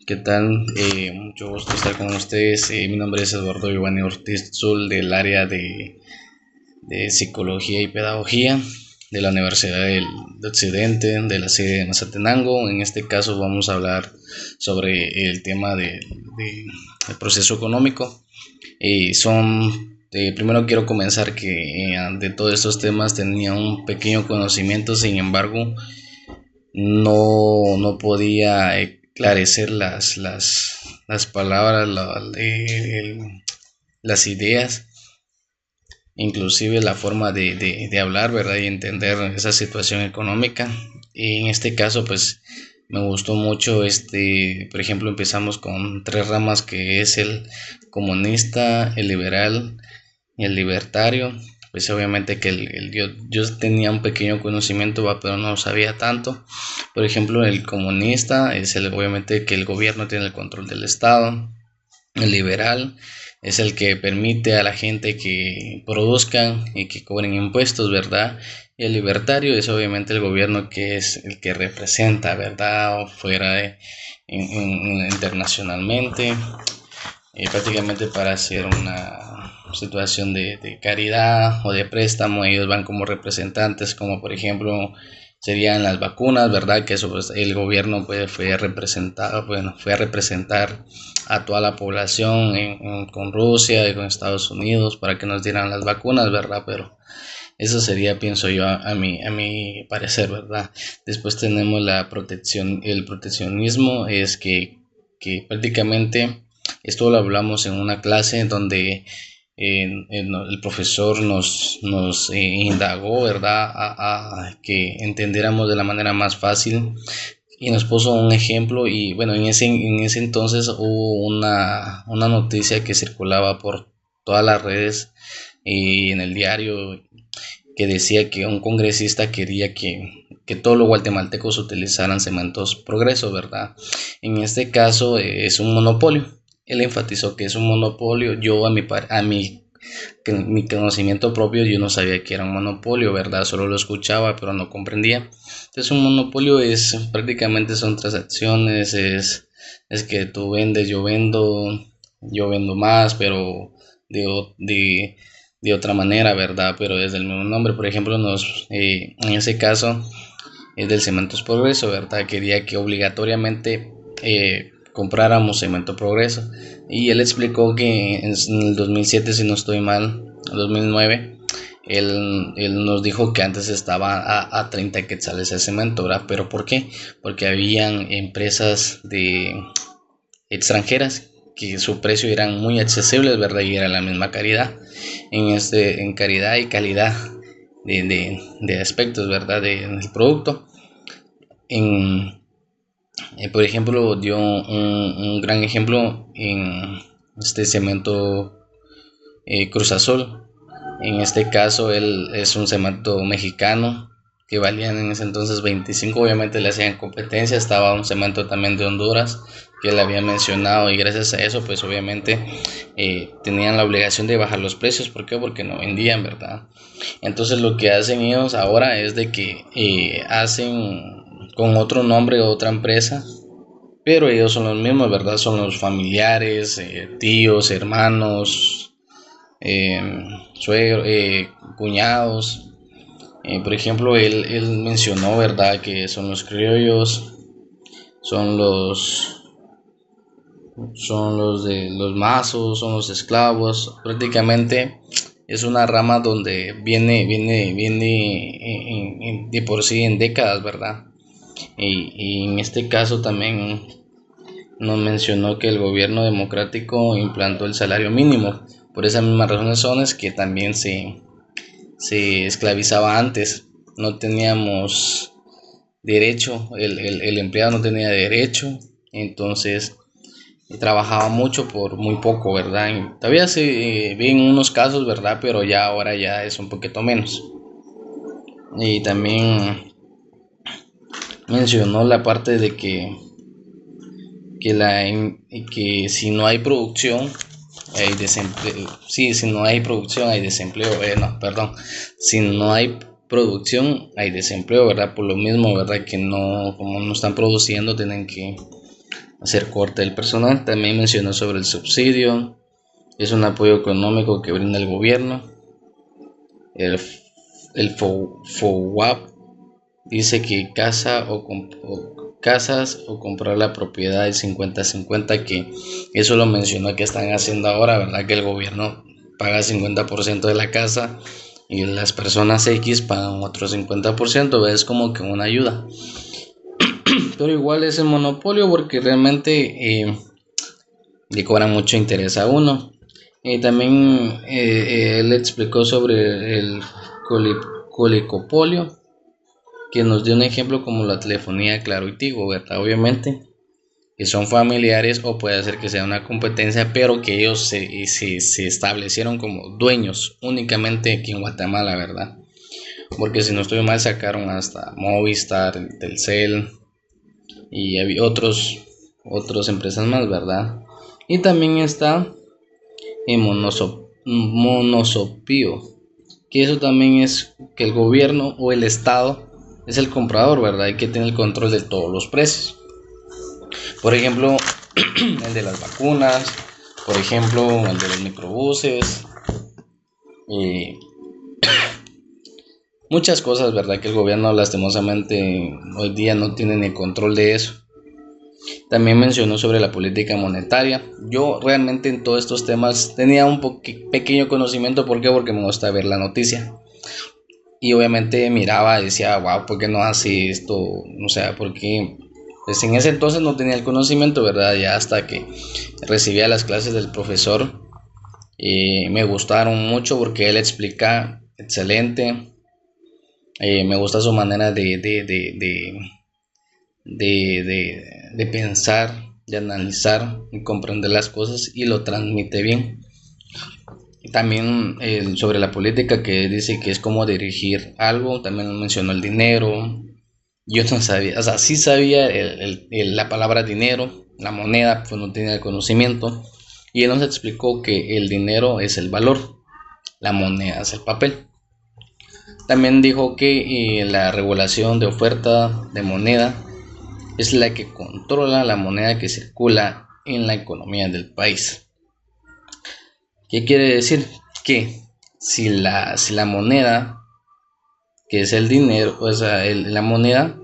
¿Qué tal? Mucho gusto estar con ustedes. Mi nombre es Eduardo Giovanni Ortiz Zul del área de Psicología y Pedagogía de la Universidad de Occidente, de la sede de Mazatenango. En este caso vamos a hablar sobre el tema del proceso económico. Primero quiero comenzar que de todos estos temas tenía un pequeño conocimiento, sin embargo, no podía esclarecer las palabras, las ideas, inclusive la forma de hablar, ¿verdad? Y entender esa situación económica. Y en este caso, pues me gustó mucho, por ejemplo, empezamos con tres ramas que es el comunista, el liberal y el libertario. Pues obviamente que yo tenía un pequeño conocimiento, pero no sabía tanto. Por ejemplo, el comunista es obviamente que el gobierno tiene el control del Estado. El liberal es el que permite a la gente que produzcan y que cobren impuestos, ¿verdad? Y el libertario es obviamente el gobierno que es el que representa, ¿verdad? O fuera internacionalmente, prácticamente para hacer una situación de caridad o de préstamo. Ellos van como representantes, como por ejemplo serían las vacunas, ¿verdad? Que eso, pues, el gobierno pues, fue a representar a toda la población con Rusia y con Estados Unidos para que nos dieran las vacunas, ¿verdad? Pero eso sería, pienso yo, a mi parecer, ¿verdad? Después tenemos la protección. El proteccionismo es que prácticamente esto lo hablamos en una clase donde el profesor nos indagó, ¿verdad? A que entendiéramos de la manera más fácil y nos puso un ejemplo. Y bueno, en ese entonces hubo una noticia que circulaba por todas las redes y en el diario, que decía que un congresista quería que todos los guatemaltecos utilizaran cementos Progreso, ¿verdad? En este caso es un monopolio. Él enfatizó que es un monopolio. Yo mi conocimiento propio, yo no sabía que era un monopolio, ¿verdad? Solo lo escuchaba, pero no comprendía. Entonces un monopolio prácticamente son transacciones, es que tú vendes, yo vendo más, pero de, de, de otra manera, ¿verdad? Pero desde el mismo nombre. Por ejemplo, en ese caso es del Cementos Progreso, ¿verdad? Quería que obligatoriamente compráramos Cemento Progreso. Y él explicó que en el 2007, si no estoy mal, 2009, él nos dijo que antes estaba a 30 quetzales el cemento, ¿verdad? ¿Pero por qué? Porque habían empresas extranjeras que su precio eran muy accesibles, ¿verdad? Y era la misma calidad, en calidad y calidad de aspectos, ¿verdad? Del producto. En, por ejemplo, dio un gran ejemplo en este cemento Cruz Azul. En este caso, él es un cemento mexicano que valían en ese entonces 25. Obviamente le hacían competencia. Estaba un cemento también de Honduras que le había mencionado, y gracias a eso pues obviamente tenían la obligación de bajar los precios. ¿Por qué? Porque no vendían, ¿verdad? Entonces lo que hacen ellos ahora es de que hacen con otro nombre otra empresa, pero ellos son los mismos, ¿verdad? Son los familiares, tíos, hermanos, eh, suegros, cuñados. Por ejemplo, él mencionó, ¿verdad? Que son los criollos, son los de los mazos, son los esclavos. Prácticamente es una rama donde viene de por sí en décadas, ¿verdad? Y en este caso también nos mencionó que el gobierno democrático implantó el salario mínimo. Por esas mismas razones son es que también se esclavizaba antes. No teníamos derecho, el empleado no tenía derecho, entonces trabajaba mucho por muy poco, ¿verdad? Y todavía se ven unos casos, ¿verdad? Pero ya ahora ya es un poquito menos. Y también mencionó la parte de que si no hay producción hay desempleo. Sí, si no hay producción hay desempleo. No, perdón. Si no hay producción hay desempleo, ¿verdad? Por lo mismo, ¿verdad? Que no, como no están produciendo, tienen que hacer corte del personal. También mencionó sobre el subsidio, es un apoyo económico que brinda el gobierno. El FOWAP dice que casas o comprar la propiedad de 50-50, que eso lo mencionó que están haciendo ahora, ¿verdad? Que el gobierno paga 50% de la casa y las personas X pagan otro 50%, es como que una ayuda. Pero igual es el monopolio porque realmente le cobran mucho interés a uno. También él explicó sobre el colicopolio, que nos dio un ejemplo como la telefonía Claro y Tigo, ¿verdad? Obviamente, que son familiares o puede ser que sea una competencia, pero que ellos se establecieron como dueños únicamente aquí en Guatemala, ¿verdad? Porque si no estoy mal sacaron hasta Movistar, Telcel y había otras empresas más, ¿verdad? Y también está en monosopío, que eso también es que el gobierno o el estado es el comprador, ¿verdad? Y que tiene el control de todos los precios. Por ejemplo, el de las vacunas, por ejemplo, el de los microbuses, y muchas cosas, ¿verdad? Que el gobierno lastimosamente hoy día no tiene ni control de eso. También mencionó sobre la política monetaria. Yo realmente en todos estos temas tenía un pequeño conocimiento. ¿Por qué? Porque me gusta ver la noticia. Y obviamente miraba y decía, wow, ¿por qué no hace esto? O sea, porque pues en ese entonces no tenía el conocimiento, ¿verdad? Ya hasta que recibía las clases del profesor y me gustaron mucho porque él explica excelente. Me gusta su manera de pensar, de analizar y comprender las cosas y lo transmite bien. También sobre la política, que dice que es como dirigir algo. También mencionó el dinero. Yo no sabía, o sea, sí sabía la palabra dinero, la moneda, pues no tenía el conocimiento. Y él nos explicó que el dinero es el valor, la moneda es el papel. También dijo que la regulación de oferta de moneda es la que controla la moneda que circula en la economía del país. ¿Qué quiere decir? Que si la moneda, que es el dinero, o sea, la moneda,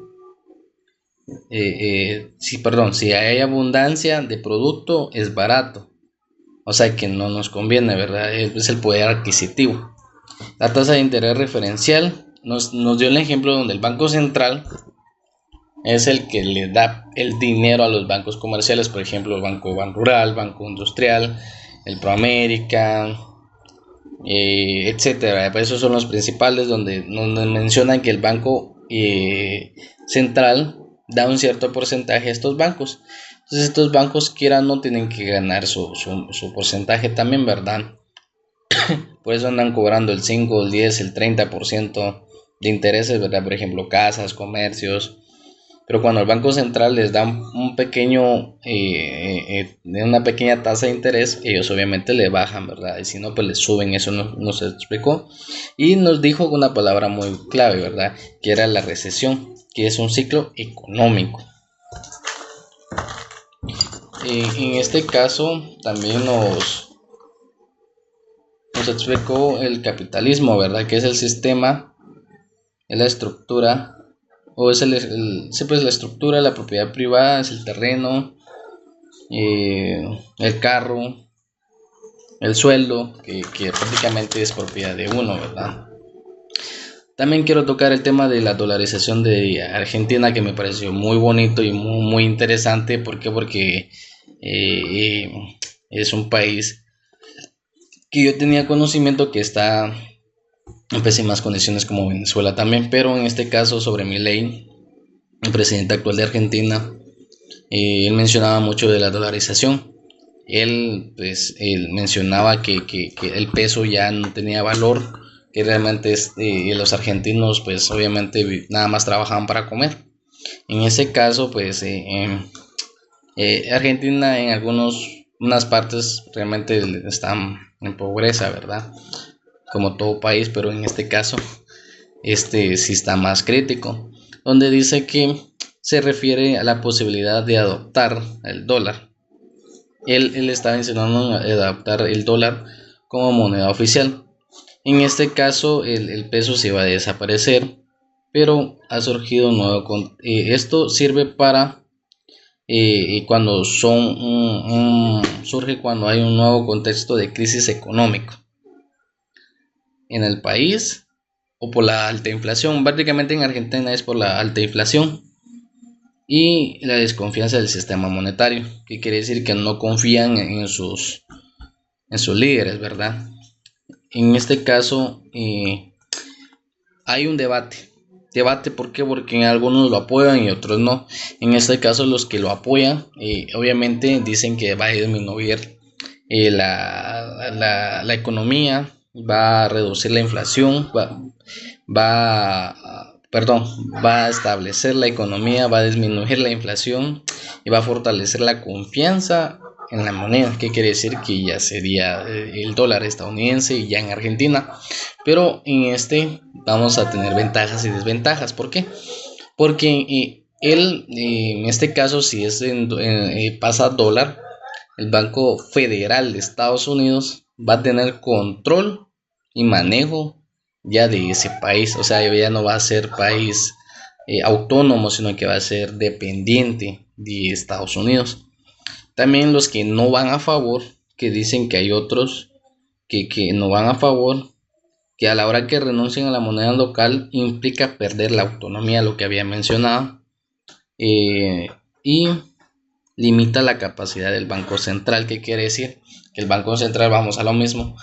si hay abundancia de producto, es barato. O sea que no nos conviene, ¿verdad? Es el poder adquisitivo. La tasa de interés referencial nos dio el ejemplo donde el Banco Central es el que le da el dinero a los bancos comerciales, por ejemplo, el Banco Rural, Banco Industrial, el Proamérica, etcétera. Esos son los principales donde mencionan que el Banco Central da un cierto porcentaje a estos bancos. Entonces estos bancos, quieran, no tienen que ganar su porcentaje también, ¿verdad? Por eso andan cobrando el 5, el 10, el 30% de intereses, ¿verdad? Por ejemplo, casas, comercios. Pero cuando el Banco Central les da un pequeño, una pequeña tasa de interés, ellos obviamente le bajan, ¿verdad? Y si no, pues le suben. Eso nos explicó. Y nos dijo una palabra muy clave, ¿verdad? Que era la recesión, que es un ciclo económico. En este caso también nos explicó el capitalismo, ¿verdad? Que es el sistema, es la estructura, o es pues la estructura, la propiedad privada, es el terreno, el carro, el sueldo, que prácticamente es propiedad de uno, ¿verdad? También quiero tocar el tema de la dolarización de Argentina, que me pareció muy bonito y muy interesante. ¿Por qué? Porque es un país que yo tenía conocimiento que está en pésimas condiciones como Venezuela también, pero en este caso sobre Milei, el presidente actual de Argentina, él mencionaba mucho de la dolarización. Él mencionaba que el peso ya no tenía valor, que realmente los argentinos pues obviamente nada más trabajaban para comer. En ese caso pues Argentina en unas partes realmente están en pobreza, ¿verdad? Como todo país, pero en este caso sí está más crítico, donde dice que se refiere a la posibilidad de adoptar el dólar. Él estaba insinuando en adoptar el dólar como moneda oficial. En este caso, el peso se va a desaparecer, pero ha surgido un nuevo. Esto sirve para cuando surge cuando hay un nuevo contexto de crisis económico en el país o por la alta inflación. Básicamente en Argentina es por la alta inflación y la desconfianza del sistema monetario, que quiere decir que no confían en sus líderes, ¿verdad? En este caso hay un debate. ¿Por qué? Porque algunos lo apoyan y otros no. En este caso los que lo apoyan obviamente dicen que va a disminuir la economía, va a reducir la inflación, va a establecer la economía, va a disminuir la inflación y va a fortalecer la confianza en la moneda, que quiere decir que ya sería el dólar estadounidense y ya en Argentina. Pero en este vamos a tener ventajas y desventajas. ¿Por qué? Porque en este caso, si pasa dólar, el Banco Federal de Estados Unidos va a tener control y manejo ya de ese país. O sea, ya no va a ser país autónomo, sino que va a ser dependiente de Estados Unidos. También los que no van a favor, que dicen que hay otros que no van a favor, que a la hora que renuncien a la moneda local implica perder la autonomía, lo que había mencionado, y limita la capacidad del Banco Central. ¿Qué quiere decir? Que el Banco Central, vamos a lo mismo,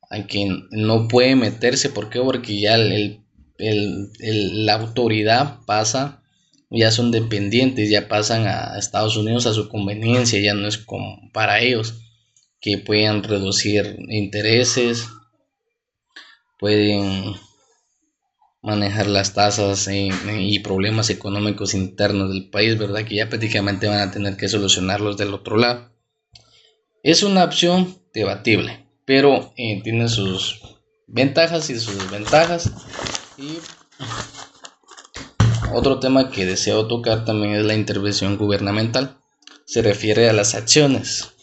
aquí no puede meterse. ¿Por qué? Porque ya la autoridad pasa, ya son dependientes, ya pasan a Estados Unidos a su conveniencia, ya no es como para ellos, que pueden reducir intereses, pueden manejar las tasas y problemas económicos internos del país, ¿verdad? Que ya prácticamente van a tener que solucionarlos del otro lado. Es una opción debatible, pero tiene sus ventajas y sus desventajas. Y otro tema que deseo tocar también es la intervención gubernamental. Se refiere a las acciones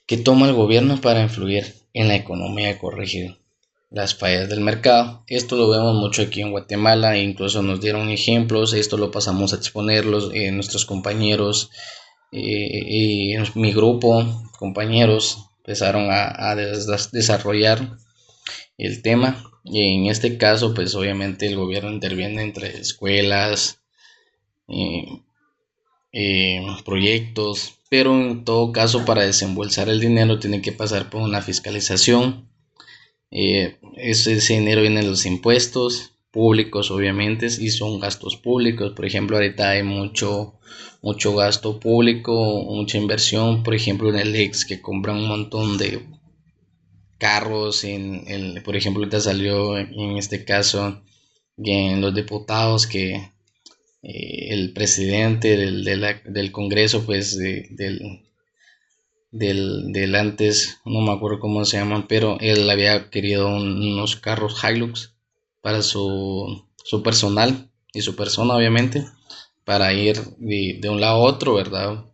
que toma el gobierno para influir en la economía y corregir las fallas del mercado. Esto lo vemos mucho aquí en Guatemala, e incluso nos dieron ejemplos. Esto lo pasamos a exponerlos nuestros compañeros y en mi grupo, compañeros, empezaron a desarrollar el tema. Y en este caso, pues obviamente el gobierno interviene entre escuelas, proyectos, pero en todo caso para desembolsar el dinero tiene que pasar por una fiscalización. Ese dinero viene de los impuestos públicos, obviamente, y son gastos públicos. Por ejemplo, ahorita hay mucho gasto público, mucha inversión, por ejemplo en el ex, que compran un montón de carros. Por ejemplo, ahorita salió en este caso en los diputados que el presidente del Congreso, pues del antes, no me acuerdo cómo se llaman, pero él había querido unos carros Hilux para su personal y su persona, obviamente, para ir de un lado a otro, ¿verdad?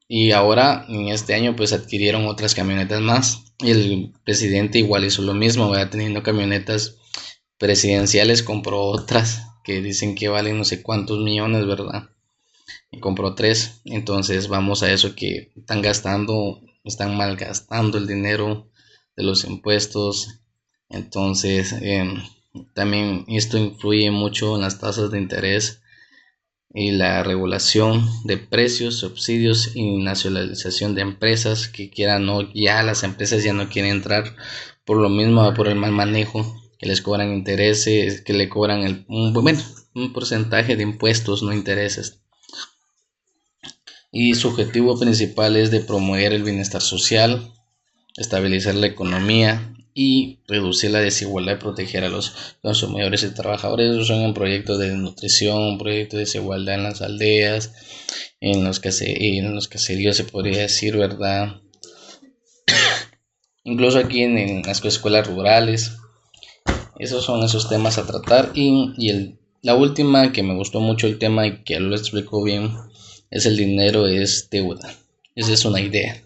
Y ahora en este año pues adquirieron otras camionetas más. Y el presidente igual hizo lo mismo, ¿verdad? Teniendo camionetas presidenciales, compró otras que dicen que valen no sé cuántos millones, ¿verdad? Y compró 3. Entonces vamos a eso, que están malgastando el dinero de los impuestos. Entonces también esto influye mucho en las tasas de interés y la regulación de precios, subsidios y nacionalización de empresas, que quieran o no, ya las empresas ya no quieren entrar por lo mismo, por el mal manejo, que les cobran intereses, que le cobran un porcentaje de impuestos, no intereses. Y su objetivo principal es de promover el bienestar social, estabilizar la economía y reducir la desigualdad y proteger a los consumidores y trabajadores. Esos son proyectos de nutrición, proyectos de desigualdad en las aldeas, en los caseríos, se podría decir, ¿verdad? Incluso aquí en las escuelas rurales. Esos son esos temas a tratar, y La última que me gustó mucho el tema y que lo explicó bien es el dinero es deuda. Esa es una idea.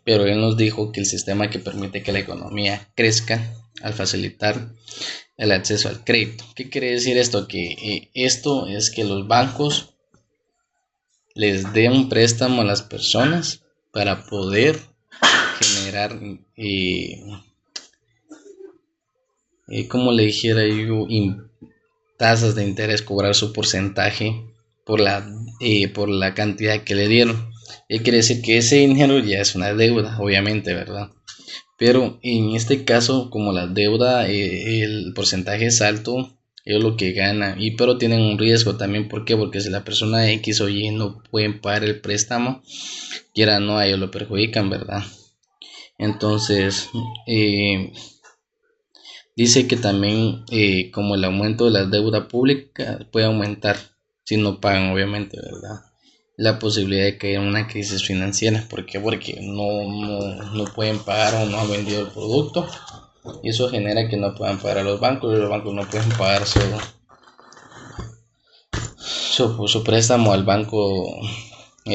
Pero él nos dijo que el sistema que permite que la economía crezca al facilitar el acceso al crédito. ¿Qué quiere decir esto? Que esto es que los bancos les den un préstamo a las personas para poder generar, como le dijera yo, tasas de interés, cobrar su porcentaje por la cantidad que le dieron. Y quiere decir que ese dinero ya es una deuda, obviamente, ¿verdad? Pero en este caso, como la deuda, el porcentaje es alto, ellos lo que ganan, pero tienen un riesgo también. ¿Por qué? Porque si la persona X o Y no pueden pagar el préstamo, quiera o no, a ellos lo perjudican, ¿verdad? Entonces, dice que también, como el aumento de la deuda pública puede aumentar si no pagan, obviamente, ¿verdad? La posibilidad de caer en una crisis financiera. ¿Por qué? Porque no pueden pagar o no han vendido el producto. Y eso genera que no puedan pagar a los bancos y los bancos no pueden pagar su préstamo al banco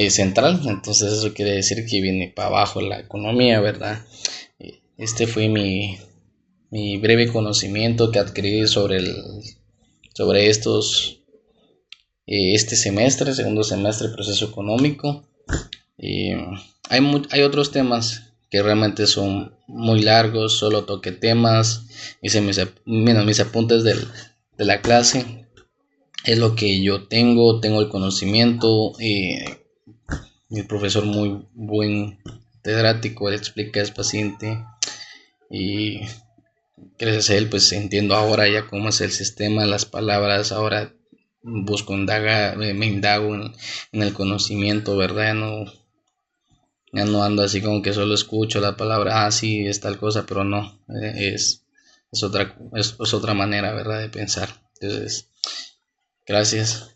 central. Entonces eso quiere decir que viene para abajo la economía, ¿verdad? Este fue mi breve conocimiento que adquirí sobre este semestre, segundo semestre, proceso económico. Hay otros temas que realmente son muy largos, solo toqué temas, hice mis apuntes de la clase, es lo que yo tengo el conocimiento. Mi profesor muy buen catedrático, él explica, es paciente y gracias a él pues entiendo ahora ya cómo es el sistema, las palabras, ahora busco me indago en el conocimiento, ¿verdad? Ya no ando así como que solo escucho la palabra, sí, es tal cosa, pero no, es otra manera, ¿verdad? De pensar. Entonces, gracias.